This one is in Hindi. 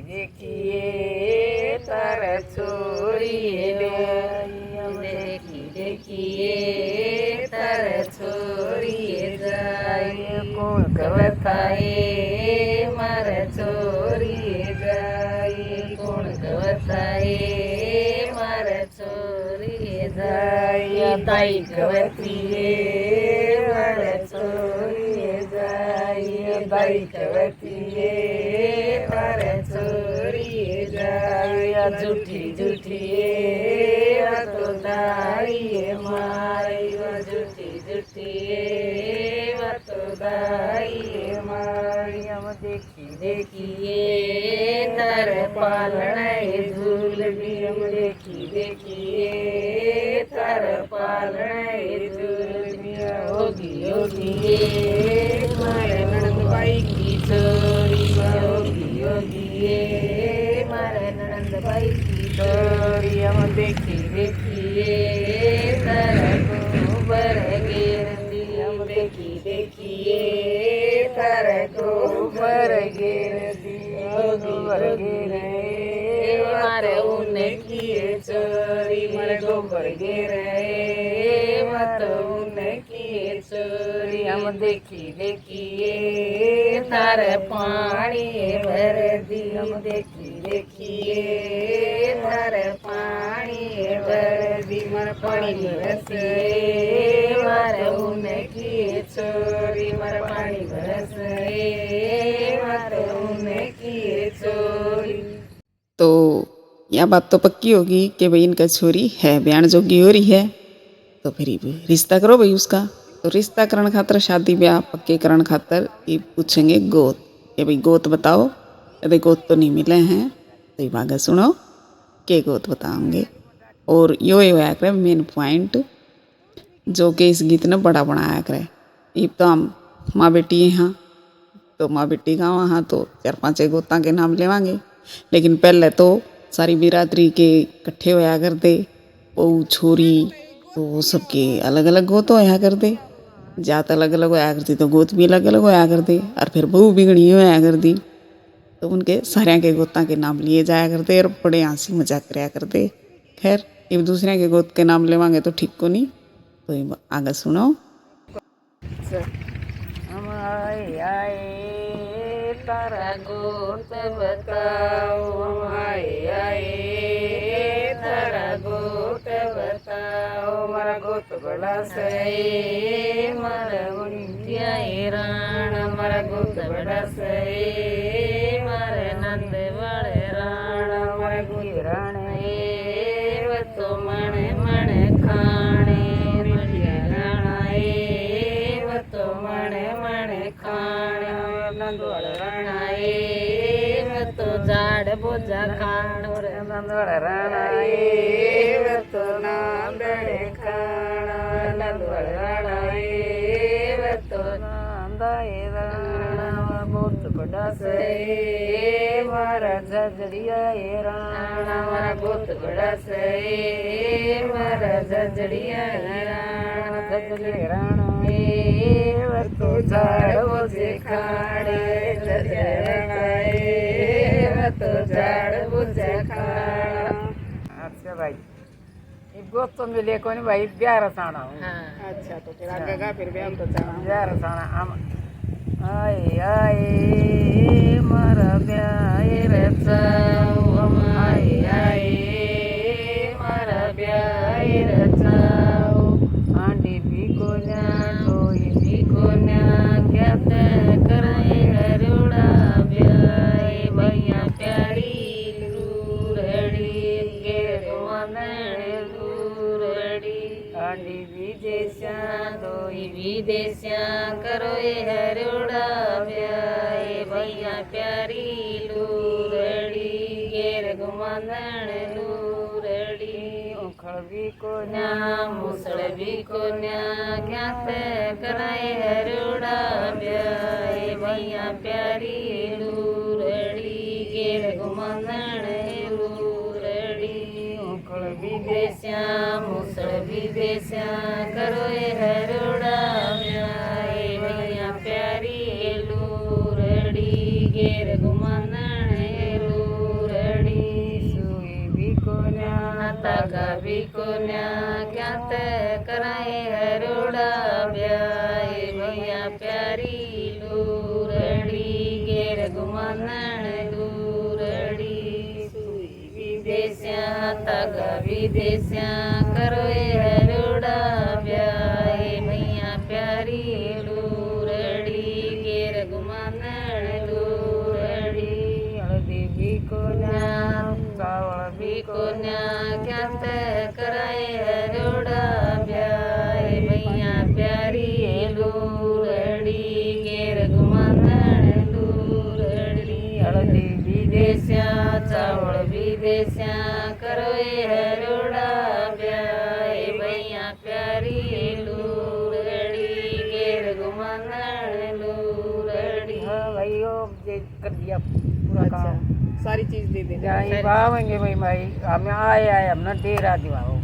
देखिए तारा छोड़िए जाए, देखिए तारा छोड़िए जाए, कौन कवताए मारा छोड़िए जाए, कौन कवताए मारा छोड़िए जाए, ताई कवतीए मारा छोड़िए जाए, ताई कवतीए मारा छोड़िए जाए, झूठी झूठिए तो दाइए माई, झूठी झूठिए तो दाइए माई, हम देखिए तर पालन झूल भी, हम देखिए तर पालन झूल भी, होगी होगी मारे ननद भाई की छोरी, होगी होगी मारे ननद भाई की छोरी, हम देखिए तर गोबर गिरती, हम देखिए तर गोबर गिरती, गोबर गिरे मारे उने किए चोरी, मारे गोबर गिरे मत उने किए चोरी, हम देखिए तार पानी भर दी, हम देखिए तार पानी भर दी, मार पानी बरसे मारे उने किए चोरी, मार पानी बरसे मारे उने किए चोरी। तो यह बात तो पक्की होगी कि भाई इनका छोरी है ब्यान जोगी हो रही है, तो फिर रिश्ता करो भाई उसका। तो रिश्ता करण खातर शादी ब्याह पक्के करण खातर ये पूछेंगे गोत, कि भाई गोत बताओ, यदि गोत तो नहीं मिले हैं तो ये बात सुनो के गोत बताओगे। और यो होया करे मेन पॉइंट जो कि इस गीत ने बड़ा बनाया करे। ये तो हम माँ बेटी यहाँ, तो माँ बेटी का वहाँ तो 4-5 गोतां के नाम लेवांगे, लेकिन पहले तो सारी बिरादरी के इकट्ठे होया करते, बहू छोरी तो सबके अलग अलग गोत होया करते, जात अलग अलग होया करती तो गोत भी अलग अलग होया करते, और फिर बहू बिगड़ी होया करती तो उनके सारे के गोतां के नाम लिए जाया करते और बड़े हंसी मजाक कराया करते। खैर एक दूसरे के गोत के नाम लेवांगे तो ठीक को नहीं, तो ये आगे सुनो। हम आए तारा गोत बताओ, हम आए तारा गोत बताओ, मारा गोत बड़ा सही मारा मुंडिया राण, मारा गोत बड़ा सही मारे नंद बड़े राण, मारा गोत राण तो मणे मणे खाणे मुंडिया राण तो मणे मणे खाणे, नंदोड़ राणाए तो झाड़ बोझा खाण, नंदोड़ राणाए तो नांदड़े खाण, नंदोड़ राणाए तो नांदाए राणा, बहुत बड़ा से मारा झजड़िया राणा, मारा बहुत बड़ा से मारा झजड़िया राणा, झजड़े राणा तो झाड़ बोझे खाड़े, झजड़े तो झाड़ बोझे खाड़ा। अच्छा भाई गोत तो मिले कोनी भाई ब्याह रसाना। अच्छा तो फिर आगे का फिर ब्याह रसाना हम आए आए मारा ब्याह रचाओ, हम आए मारा ब्याह रचाओ, आंटी भी को कोई भी को क्या कराए हरुड़ा ब्याह, भैया प्यारी लूरड़ी के लूरड़ी, आंटी विदेशा दोई विदेशा करो हरुड़ा ब्याह, भैया प्यारी लूरड़ी गेर घुमांदण लूरड़ी, उखड़ भी को न्या मुसड़ भी को न्या क्या कराए हरुड़ा ब्याह, भैया प्यारी लूरड़ी गेर घुमांदण लूरड़ी, उखड़ भी देस्या मुसड़ भी देस्या करो हरुड़ा ब्याह, भैया प्यारी लूरड़ी गेर घुमांदण लूरड़ी। तागा भी कोन्या क्या ते कराए हरोड़ा ब्याए भैया प्यारी लूरड़ी गेर गुमानन लूरड़ी सुई विदेश्या तागा विदेश्या करो हरोड़ा ब्याए भैया प्यारी लूरड़ी गेर गुमानन लूरड़ी हल्दी भी कोन्या कावड़ भी कोन्या क्या ते कराए हरोड़ा ब्याए भैया प्यारी लूरड़ी गेर गुमानन लूरड़ी हल्दी विदेश्या चावल विदेश्या करो हरोड़ा ब्याए भैया प्यारी लूरड़ी गेर गुमानन लूरड़ी। हाँ भाई वो ये कर दिया पूरा काम सारी चीज दे देना भावेंगे भाई भाई हमें आए हम न डेरा दिवाओ